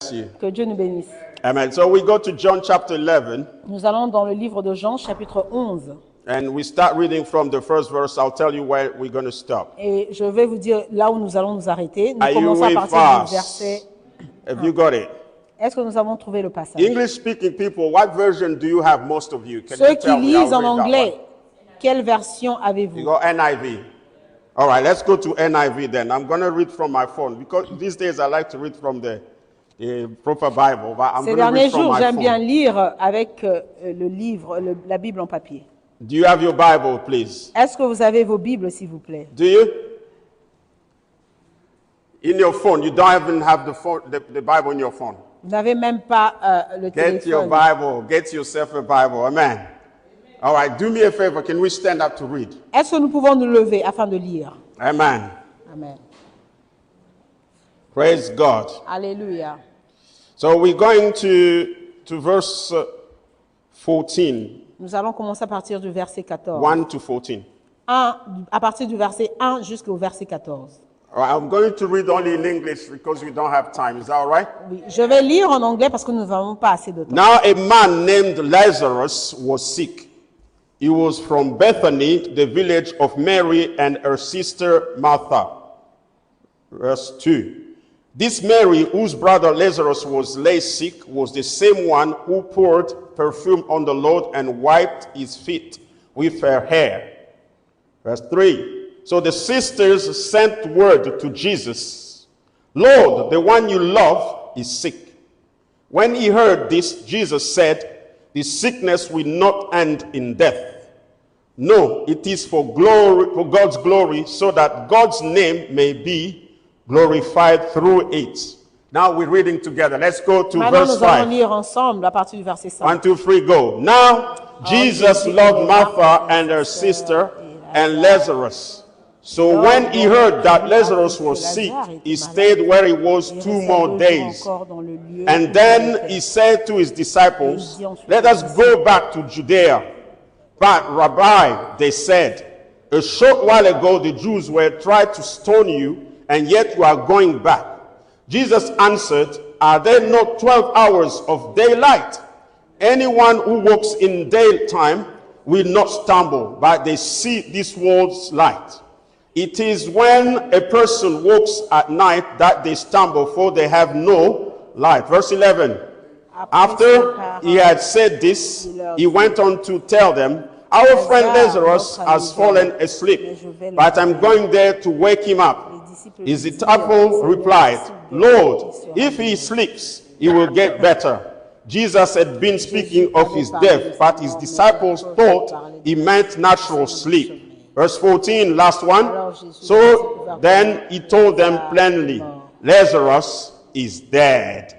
bless you. Que Dieu nous bénisse. Amen. So we go to John chapter 11, Nous allons dans le livre de Jean, chapitre 11. and we start reading from the first verse. I'll tell you where we're going to stop. Et je vais vous dire là où nous allons nous arrêter. Nous Are you commençons à with partir us? du verset. Have you got it? Est-ce que nous avons trouvé le passage? English-speaking people, what version do you have, most of you? Can Ceux you qui tell me? I'll lisent en read that anglais, one. quelle version You avez-vous? go NIV. All right, let's go to NIV then. I'm going to read from my phone because these days I like to read from the proper Bible, but I'm Ces going to derniers read from jours, my j'aime bien phone. lire avec le livre, la Bible en papier. Do you have your Bible, please? Est-ce que vous avez vos Bibles, s'il vous plaît? Do you? In your phone, you don't even have the Bible in your phone. Vous n'avez même pas le Get your téléphone. Bible. Get yourself a Bible. Amen. All right, do me a favor. Can we stand up to read? Est-ce que nous pouvons nous lever afin de lire? Amen. Amen. Praise God. Alléluia. So we're going to verse 14, Nous allons commencer à partir du verset 14. 1 to 14. À partir du verset 1 jusqu'au verset 14. All right, I'm going to read only in English because we don't have time. Is that all right? Oui, je vais lire en anglais parce que nous n'avons pas assez de temps. Now a man named Lazarus was sick. He was from Bethany, the village of Mary and her sister Martha. Verse 2. This Mary, whose brother Lazarus was lay sick, was the same one who poured perfume on the Lord and wiped his feet with her hair. Verse 3. So the sisters sent word to Jesus, Lord, the one you love is sick. When he heard this, Jesus said, the sickness will not end in death. No, it is for glory, for God's glory, so that God's name may be glorified through it. Now we're reading together. Let's go to Maintenant, verse nous allons 5. lire ensemble à partir du verset 5. 1, 2, 3, go. Now Jesus loved Martha and her sister and Lazarus. So when he heard that Lazarus was sick, he stayed where he was 2 more days. And then he said to his disciples, let us go back to Judea. But Rabbi, they said, a short while ago the Jews were trying to stone you, and yet you are going back. Jesus answered, are there not 12 hours of daylight? Anyone who walks in daytime will not stumble, but they see this world's light. It is when a person walks at night that they stumble, for they have no light. Verse 11. After he had said this, he went on to tell them, our friend Lazarus has fallen asleep, but I'm going there to wake him up. His disciple replied, Lord, if he sleeps, he will get better. Jesus had been speaking of his death, but his disciples thought he meant natural sleep. Verse 14, last one. So then he told them plainly, Lazarus is dead.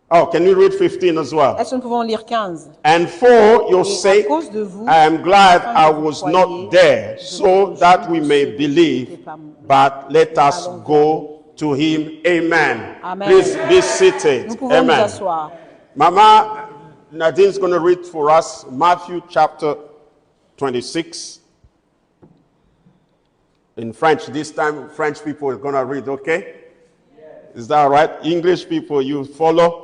Oh, can you read 15 as well? Est-ce que nous pouvons lire 15? And for your Et à sake, cause de vous, I am glad afin I que vous was croyiez, not there, je so me that we réjouis may de ceux qui believe. n'étaient pas But let us Allons go to him. Amen. Amen. Please be seated. Nous pouvons nous Amen. asseoir. Mama Nadine's going to read for us Matthew chapter 26. In French, this time French people are going to read, okay? Is that all right? English people, you follow?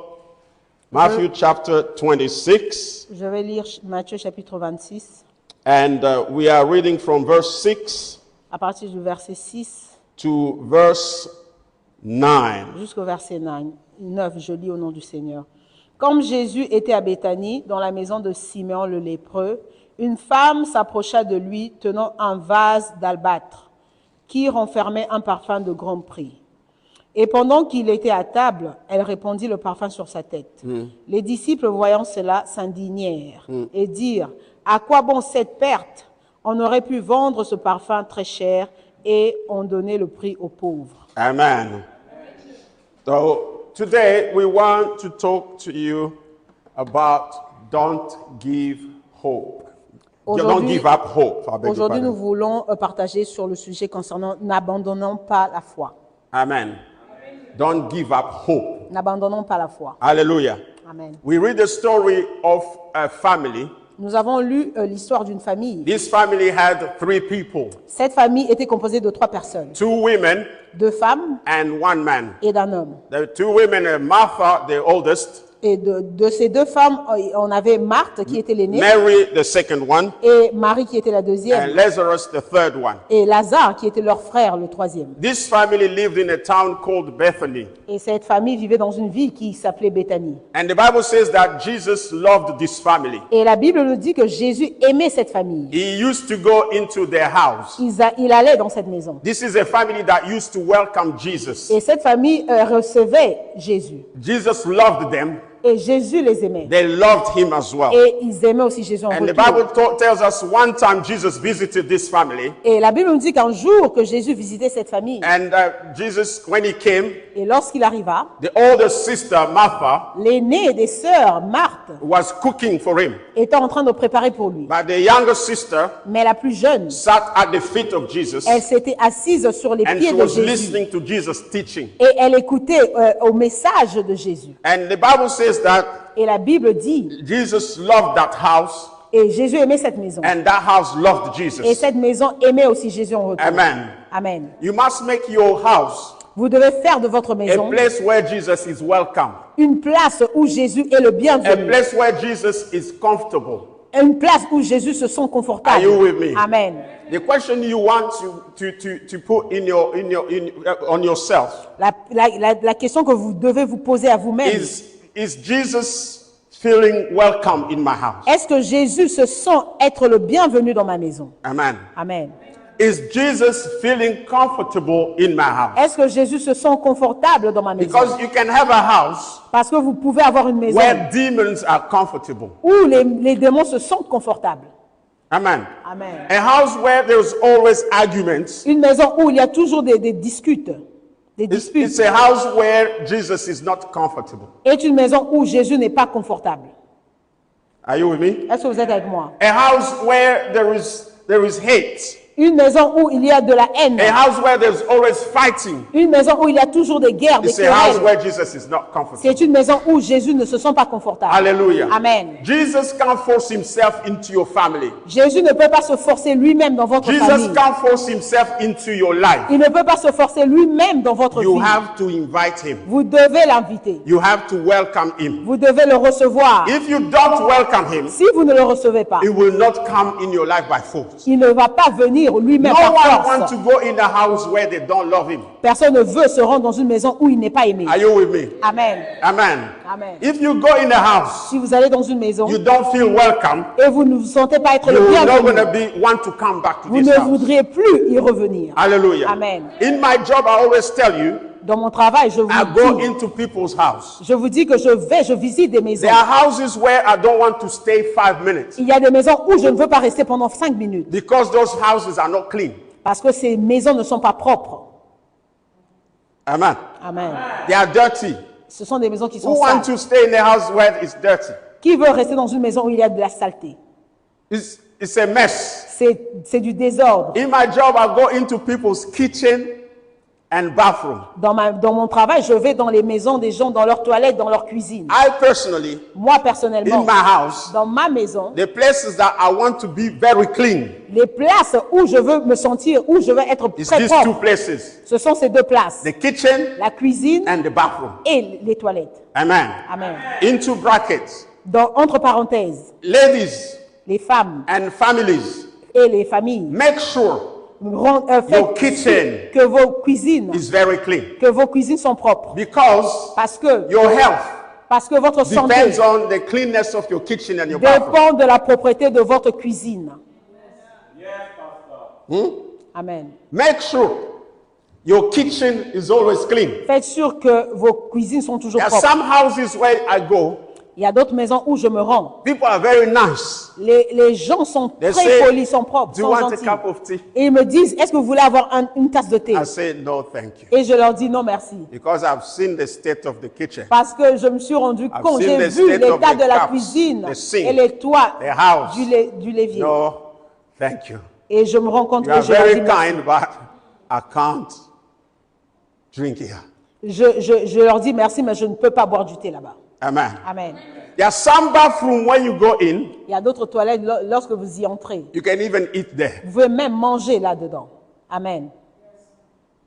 Matthew chapter 26. Je vais lire Matthieu chapitre 26, And we are reading from verse 6 à partir du verset 6 to verse 9. jusqu'au verset 9. Je lis au nom du Seigneur. Comme Jésus était à Béthanie, dans la maison de Siméon le lépreux, une femme s'approcha de lui tenant un vase d'albâtre qui renfermait un parfum de grand prix. Et pendant qu'il était à table, elle répandit le parfum sur sa tête. Les disciples, voyant cela, s'indignèrent et dirent, à quoi bon cette perte? On aurait pu vendre ce parfum très cher et en donner le prix aux pauvres. Amen. So today we want to talk to you about don't give hope. Don't give up hope. I beg your Aujourd'hui, nous pardon. voulons partager sur le sujet concernant n'abandonnons pas la foi. Amen. Don't give up hope. N'abandonnons pas la foi. Hallelujah. Amen. We read the story of a family. Nous avons lu l'histoire d'une famille. This family had 3 people, Cette famille était composée de 3 personnes, 2 women 2 femmes and 1 man. et d'un homme. The 2 women are Martha, the oldest, Et de ces 2 femmes, on avait Marthe qui était l'aînée Mary, the second one, et Marie qui était la and deuxième Lazarus, the third one. et Lazare qui était leur frère, le troisième. This family lived in a town called Bethany. Et cette famille vivait dans une ville qui s'appelait Béthanie. And the Bible says that Jesus loved this family. Et la Bible nous dit que Jésus aimait cette famille. He used to go into their house. Il allait dans cette maison. This is a family that used to welcome Jesus. Et cette famille recevait Jésus. Jesus loved them. Et Jésus les aimait. They loved him as well. Et ils aimaient aussi Jésus en And the retour. Bible tells us one time Jesus visited this family. Et la Bible nous dit qu'un jour que Jésus visitait cette famille, And Jesus, when he came, et lorsqu'il arriva, the older sister, Martha, l'aînée des sœurs, Marthe, was cooking for him. était en train de préparer pour lui. But the younger sister Mais la plus jeune, sat at the feet of Jesus elle s'était assise sur les and pieds she de was Jésus. listening to Jesus teaching. Et elle écoutait au message de Jésus. And the Bible says that Et la Bible dit, Jesus loved that house et Jésus aimait cette maison. and that house loved Et Jesus. cette maison aimait aussi Jésus en retour. Amen. Amen. You must make your house Vous devez faire de votre a maison place where Jesus is welcome, une place où Jésus est le a bienvenu. place where Jesus is comfortable. Une place où Jésus se sent Are confortable. you with me? Amen. The question you want to put on yourself La question que vous devez vous poser à vous-même, is Jesus feeling welcome in my house? est-ce que Jésus se sent être le bienvenu dans ma maison? Amen. Amen. Is Jesus feeling comfortable in my house? Est-ce que Jésus se sent confortable dans ma maison? Because you can have a house Parce que vous pouvez avoir une maison where demons are comfortable. où les démons se sentent confortables. Amen. Amen. A house where there's always arguments. Une maison où il y a toujours des disputes. Des It's disputes. a house where Jesus is not comfortable. Est une maison où Jésus n'est pas confortable. Are you with me? Est-ce que vous êtes avec moi? A house where there is hate. Une maison où il y a de la haine. A house where there's always fighting. Une maison où il y a toujours des guerres, des It's a house querelles. where Jesus is not comfortable. C'est une maison où Jésus ne se sent pas confortable. Hallelujah. Amen. Jesus can't force himself into your family. Jésus ne peut pas se forcer lui-même dans votre Jesus famille. can't force himself into your life. Il ne peut pas se forcer lui-même dans votre You vie. have to invite him. Vous devez l'inviter. You have to welcome him. Vous devez le recevoir. If you don't welcome him, Si vous ne le recevez pas, he will not come in your life by force. il ne va pas venir lui-même No par one wants force. to go in a house where they don't love him. Personne ne veut se rendre dans une maison où il n'est pas aimé. Are you with me? Amen. Amen. Amen. If you go in a house, Si vous allez dans une maison you don't feel welcome, et vous ne vous sentez pas être le you're not going bienvenu, to want to come back to vous this ne house. voudriez plus y revenir. Hallelujah. Amen. In my job, I always tell you, Dans mon travail, I go into people's house. je vous dis que je visite des maisons. There are houses where I don't want to stay 5 minutes Il y a des maisons où je ne veux pas rester pendant 5 minutes because those houses are not clean. parce que ces maisons ne sont pas propres. Amen. Amen. They are dirty. Ce sont des maisons qui sont Who want sales. to stay in a house where it's dirty? Qui veut rester dans une maison où il y a de la saleté? It's a mess. C'est du désordre. In my job, I go into people's kitchen and bathroom. Dans mon travail, je vais dans les maisons des gens, dans leurs toilettes, dans leur cuisine. I personally, Moi, in personnellement, my house, dans ma maison, the places that I want to be very clean les places où je veux me sentir, où je veux être is très these two propre, places, ce sont ces 2 places. the kitchen La cuisine and the bathroom. et les toilettes. Amen. Amen. Into brackets, Entre parenthèses, ladies les femmes and families, et les familles, make sure faites Your kitchen que vos cuisines, is very clean sont propres. because Parce que your health votre santé depends on the cleanness of your kitchen and your bathroom. dépend de la propreté de votre cuisine. Amen. Make sure your kitchen is always clean. Faites sûr que vos cuisines sont toujours There are propres. some houses where I go, Il y a d'autres maisons où je me rends. people are very nice. Les gens sont They très say, polis, sont propres, do you sont want a gentils. cup of tea? Et ils me disent, est-ce que vous voulez avoir une tasse de thé? I say, no, thank you. Et je leur dis non merci. Because I've seen the state of the kitchen, Parce que je me suis rendu compte, seen j'ai the vu state of l'état the de la cups, cuisine the sink, et les toits the house. du l'évier. No, thank you. Et je me rends compte You que are je leur very dis merci. kind, but I can't drink here. Je leur dis merci, mais je ne peux pas boire du thé là-bas. Amen. Amen. There are some bathroom when you go in, Il y a d'autres toilettes lorsque vous y entrez. you can even eat there. Vous pouvez même manger là-dedans. Amen.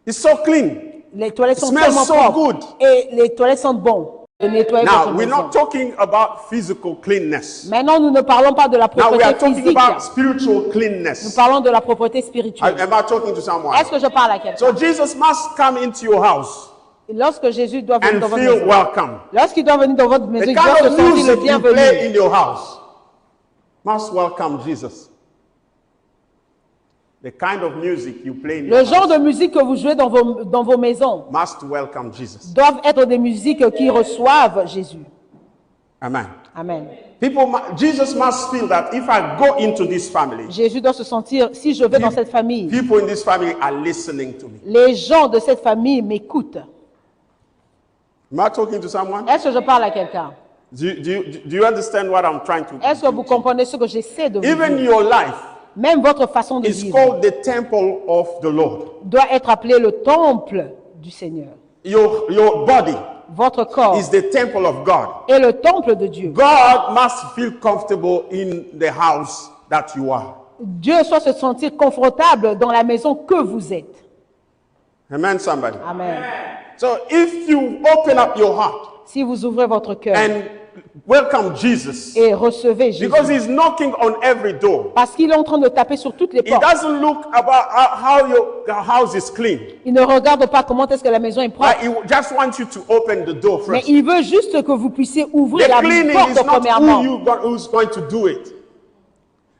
It's so clean. Les toilettes sont smells tellement so propres. good. Et les toilettes sentent bon. De nettoyer votre Now, we're maison. not talking about physical cleanness. Maintenant, nous ne parlons pas de la Now, we propreté are talking physique. about spiritual Nous cleanness. parlons de la propreté spirituelle. Am I talking to someone? Est-ce que je parle à quelqu'un? So Jesus must come into your house Lorsque Jésus doit venir dans and votre feel maison, welcome. lorsqu'il doit venir dans votre maison, The il doit kind se of sentir le music you bienvenu. play in your house must welcome Jesus. The kind of music you play in your Le genre house de musique que vous jouez dans vos maisons must welcome Jesus. doivent être des musiques qui reçoivent Jésus. Amen. Amen. Jesus must feel that if I go into this family, Jésus doit se sentir, si je vais dans cette famille, people in this family are listening to me. les gens de cette famille m'écoutent. Am I talking to someone? Est-ce que je parle à quelqu'un? Do you understand what I'm trying to Est-ce que vous comprenez ce que j'essaie de vous Even dire? your life Même votre façon de is vivre called the temple of the Lord. doit être appelé le temple du Seigneur. Your body Votre corps is the temple of God. est le temple de Dieu. God must feel comfortable in the house that you are. Dieu doit se sentir confortable dans la maison que vous êtes. Amen, somebody. Amen. So if you open up your heart Si vous ouvrez votre cœur and welcome Jesus, et recevez Jésus, because he's knocking on every door. parce qu'il est en train de taper sur toutes les He portes. doesn't look about how your house is clean. Il ne regarde pas comment est-ce que la maison est propre, But he just wants you to open the door mais first. il veut juste que vous puissiez ouvrir The la cleaning porte is not premièrement. who's going to do it.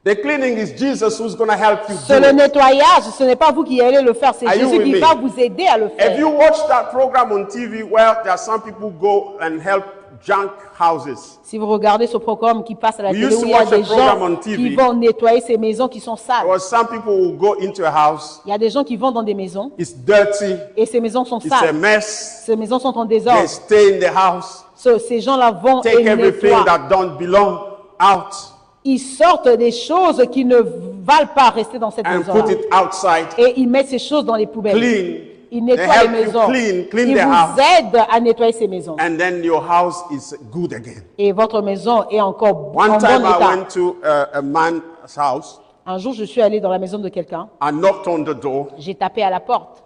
The cleaning is Jesus who's going to help you C'est do le it. nettoyage, ce n'est pas vous qui allez le faire, c'est Are you Jésus with qui me? va vous aider à le Have you faire. watched that program on TV where there are some people go and help junk houses? Si vous regardez ce programme qui passe à la We télé used où to il y a watch a des program on gens TV. qui vont nettoyer ces maisons qui sont sales. Or some people will go into a house, Il y a des gens qui vont dans des maisons it's dirty, et ces maisons sont it's a sales. mess, Ces maisons sont en they désordre. stay in the house, Ces gens-là vont take et everything nettoient. that don't belong out Ils sortent des choses qui ne valent pas rester dans cette and maison put it outside, et ils mettent ces choses dans les poubelles. clean, Ils they nettoient les help you maisons. clean Ils the house, vous aident à nettoyer ces maisons. and then your house is good again. Et votre maison est encore en One bon time I état. went to a man's house, Un jour, je suis allée dans la maison de quelqu'un. I knocked on the door, J'ai tapé à la porte.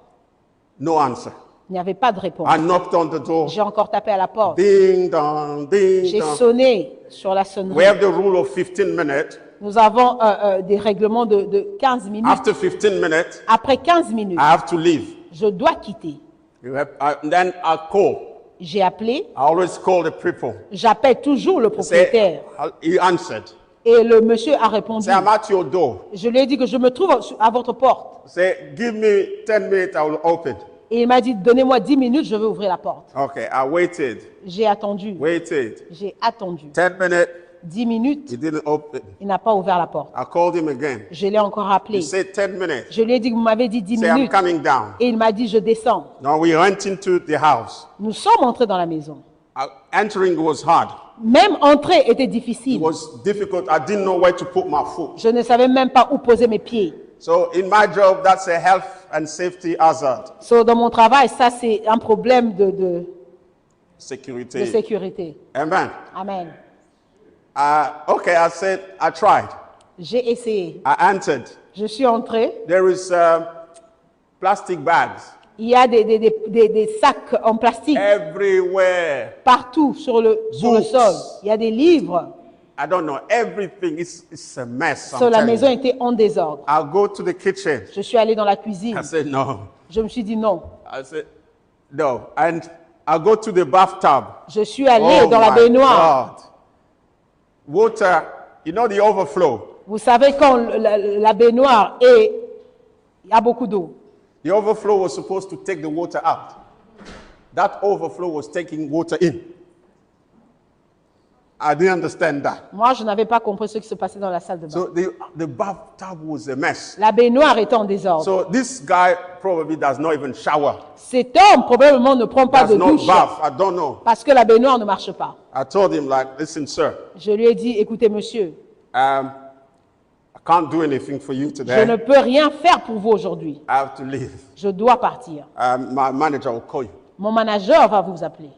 no answer. Il n'y avait pas de réponse. I knocked on the door, J'ai encore tapé à la porte. ding dong, ding J'ai dong. sonné sur la We sonnerie. have the rule of 15 minutes. Nous avons des règlements de 15 minutes. After 15 minutes, Après 15 minutes, I have to leave. je dois quitter. Then I call. J'ai appelé. I always call the people. J'appelle toujours le propriétaire. He answered. Et le monsieur a répondu. Say, I'm at your door. Je lui ai dit que je me trouve à votre porte. Say, give me 10 minutes, I will open. Et il m'a dit, donnez-moi 10 minutes, je vais ouvrir la porte. Okay, I waited. J'ai attendu. J'ai attendu. 10 minutes, 10 minutes, he didn't open. il n'a pas ouvert la porte. I called him again. Je l'ai encore appelé. He said 10 minutes. Je lui ai dit que vous m'avez dit 10 Say, I'm minutes. coming down. Et il m'a dit, je descends. Now we went into the house. Nous sommes entrés dans la maison. Entering was hard. Même entrer était It difficile. was difficult. I didn't know where to put my foot. Je ne savais même pas où poser mes pieds. So in my job, that's a health and safety hazard. So, dans mon travail, ça c'est un problème de Security. sécurité. Amen. Amen. Okay, I said, I tried. J'ai essayé. I entered. Je suis entré. There is plastic bags Il y a des sacs en plastique everywhere. partout sur le Books. sol. Il y a des livres. I don't know, everything. It's a mess. I'm So, la telling maison you. était en désordre. I'll go to the kitchen. Je suis allé dans la cuisine. I said, no. Je me suis dit non. I said, no. And I'll go to the bathtub. Je suis allé Oh dans la my baignoire. God. Water, you know the overflow. Vous savez quand la baignoire est, il y a beaucoup d'eau. The overflow was supposed to take the water out. That overflow was taking water in. I didn't understand that. Moi, je n'avais pas compris ce qui se passait dans la salle de bain. So the bathtub was a mess. La baignoire était en désordre. So this guy probably does not even shower. Cet homme probablement ne prend pas Does de not douche bath. I don't know. parce que la baignoire ne marche pas. I told him like, listen, sir, Je lui ai dit, écoutez monsieur, I can't do anything for you je today. ne peux rien faire pour vous aujourd'hui. I have to leave. Je dois partir. My manager will call you. Mon manager va vous appeler.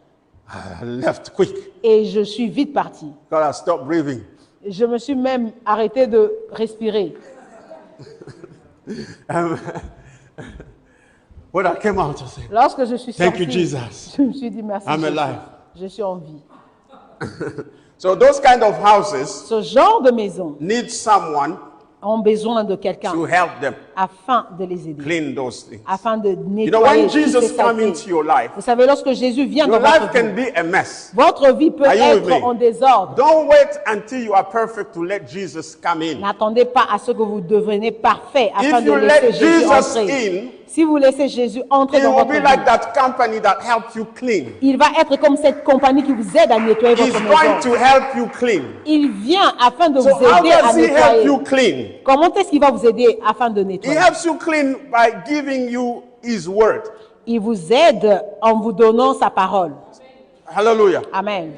I left quick. Et je suis vite parti. God, I stopped breathing. Je me suis même arrêté de respirer. When I came out, I said, Lorsque je suis Thank sorti, you, Jesus. je me suis dit merci. I'm Jésus. alive. Je suis en vie. So those kind of houses Ce genre de maison need someone ont besoin de quelqu'un to help them afin de les aider, clean those things. afin de You know, nettoyer when toutes ces Jesus comes saletés. into your life, Vous savez, lorsque Jésus vient your dans votre life can vie, be a mess. votre vie peut Are you with être me? en désordre. Don't wait until you are perfect to let Jesus come in. N'attendez pas à ce que vous devenez parfait afin If de you laisser let Jésus Jesus entrer. in, Si vous laissez Jésus entrer it dans will votre be vie, like that company that helps you clean. il va être comme cette compagnie qui vous aide à nettoyer He's votre going maison. to help you clean. Il vient afin de So vous how aider à does he help nettoyer. you clean? Comment est-ce qu'il va vous aider afin de He nettoyer? helps you clean by giving you his word. Il vous aide en vous donnant sa parole. Hallelujah. Amen.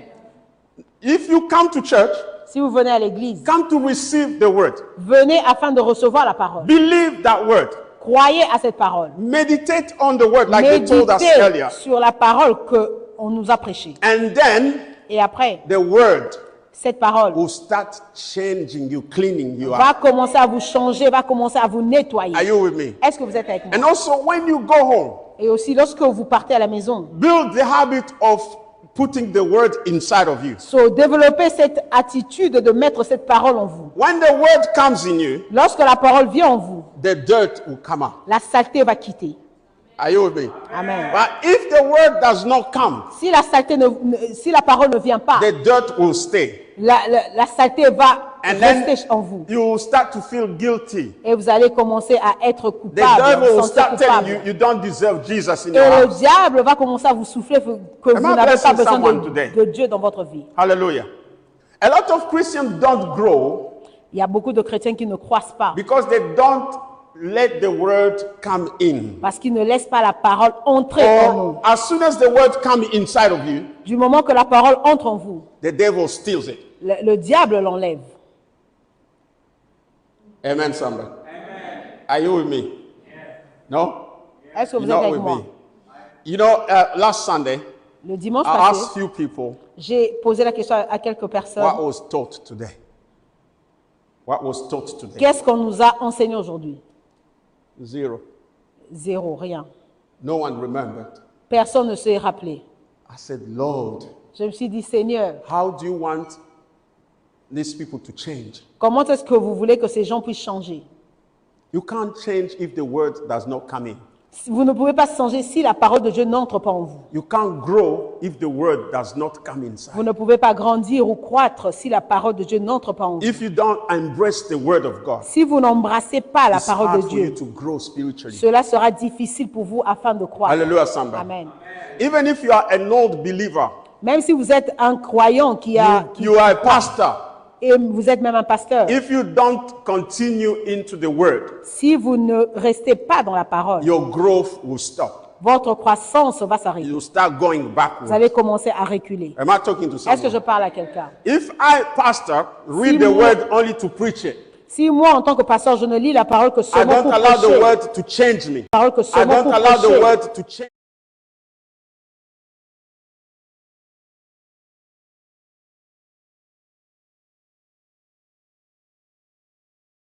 If you come to church, Si vous venez à l'église, come to receive the word. venez afin de recevoir la parole. Believe that word. Croyez à cette parole. Meditate on the word like they told us earlier. Méditez sur la parole qu'on nous a prêchée. And then Et après, the word cette parole will start changing you, cleaning you va up. commencer à vous changer, va commencer à vous nettoyer. Are you with me? Est-ce que vous êtes avec moi? And also when you go home, Et aussi, lorsque vous partez à la maison, build the habit of putting the word inside of you. développez cette attitude de mettre cette parole en vous. When the word comes in you, Lorsque la parole vient en vous, the dirt will come out. la saleté va quitter. Are you with me? Amen. But if the word does not come, Si la saleté si la parole ne vient pas, the dirt will stay. la saleté va And then rester en vous. you will start to feel guilty. Et vous allez commencer à être The coupable, à devil vous will sentir start telling you coupable. you don't deserve Jesus in Et your le house. diable va commencer à vous souffler que vous Am I n'avez pas blessing besoin someone today? de Dieu dans votre vie. Hallelujah. A lot of Christians don't grow Il y a beaucoup de chrétiens qui ne croissent pas because they don't let the word come in. parce qu'ils ne laissent pas la parole entrer en nous. Or as soon as the word comes inside of you, Du moment que la parole entre en vous, the devil steals it. le diable l'enlève. Amen, somebody. Are you with me? No? Est-ce que You're vous êtes not avec with moi? me. You know, last Sunday, Le dimanche I passé, asked few people j'ai posé la question à quelques personnes. what was taught today. What was taught today? Qu'est-ce qu'on nous a enseigné aujourd'hui? Zero. Zéro, rien. No one remembered. Personne ne s'est rappelé. I said, Lord, Je me suis dit, Seigneur, how do you want these people to change? comment est-ce que vous voulez que ces gens puissent changer? You can't change if the word does not come in. Vous ne pouvez pas changer si la parole de Dieu n'entre pas en vous. You can't grow if the word does not come inside. Vous ne pouvez pas grandir ou croître si la parole de Dieu n'entre pas en vous. If you don't embrace the word of God, Si vous n'embrassez pas la it's parole hard de for you Dieu, to grow spiritually. cela sera difficile pour vous afin de croître. Hallelujah, somebody. Amen. Even if you are an old believer, Même si vous êtes un croyant qui you are a pastor. et vous êtes même un pasteur, If you don't continue into the word, si vous ne restez pas dans la parole, your growth will stop. votre croissance va s'arrêter. You start going Vous backwards. allez commencer à reculer. Am I talking to Est-ce que je someone? parle à quelqu'un? If I, pastor, read Si the moi- word only to preach it, Si moi, en tant que pasteur, je ne lis la parole que I seulement don't pour allow the prêcher, word to change me. parole que I seulement don't pour allow the prêcher, word to change